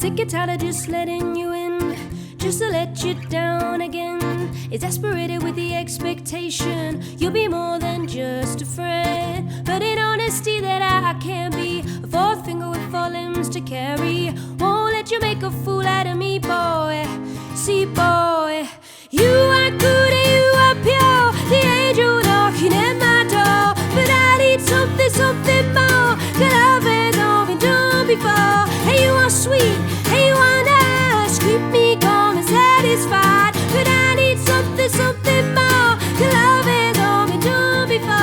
Sick and tired of just letting you in, just to let you down again. Exasperated with the expectation you'll be more than just a friend, but in honesty that I can't be a fourth finger with four limbs to carry. Won't let you make a fool out of me, boy. See, boy, you are good and you are pure, the angel knocking at my door. But I need something, something more, 'cause love has all been done before. Hey, you are sweet, hey, you are nice, keep me calm and satisfied. But I need something, something more, 'cause love has all been done before.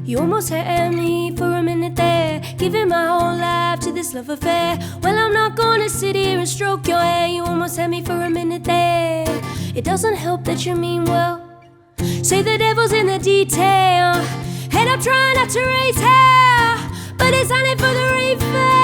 You almost had me for a minute there, giving my whole life to this love affair. Well, I'm not gonna sit here and stroke your hair. You almost had me for a minute there. It doesn't help that you mean well. Say the devil's in the detail, and I'm trying not to raise hell, but it's only for the rain fell.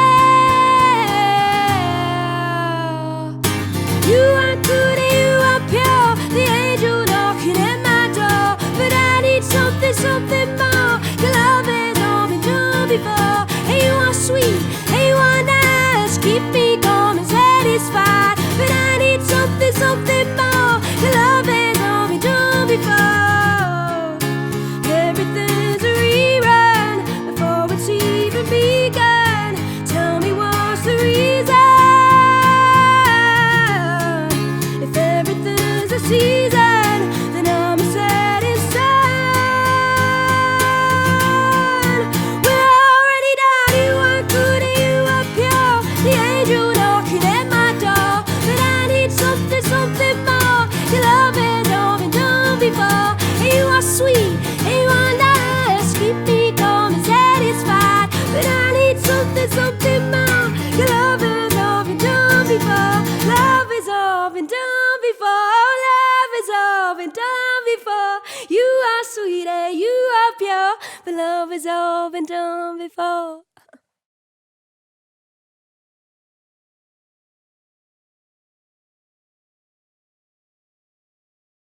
You are good and you are pure, the angel knocking at my door. But I need something, something more, 'cause love has all been done before. Hey, you are sweet, hey, you are nice, keep me calm and satisfied. But I need something, something more, 'cause love has all been done before. Everything's a rerun before it's even begun. Tell me what's the reason? If everything's a season, then I'm a setting sun. We're already done. You are good and you are pure, the angel knocking at my door. But I need something, something more, 'cause love has all been done before. And you are sweet and you are nice, keep me calm and satisfied. But I need something, something more, 'cause love has all been done before. Love has all been done before. Love has all been done before. You are sweet and you are pure, but love has all been done before.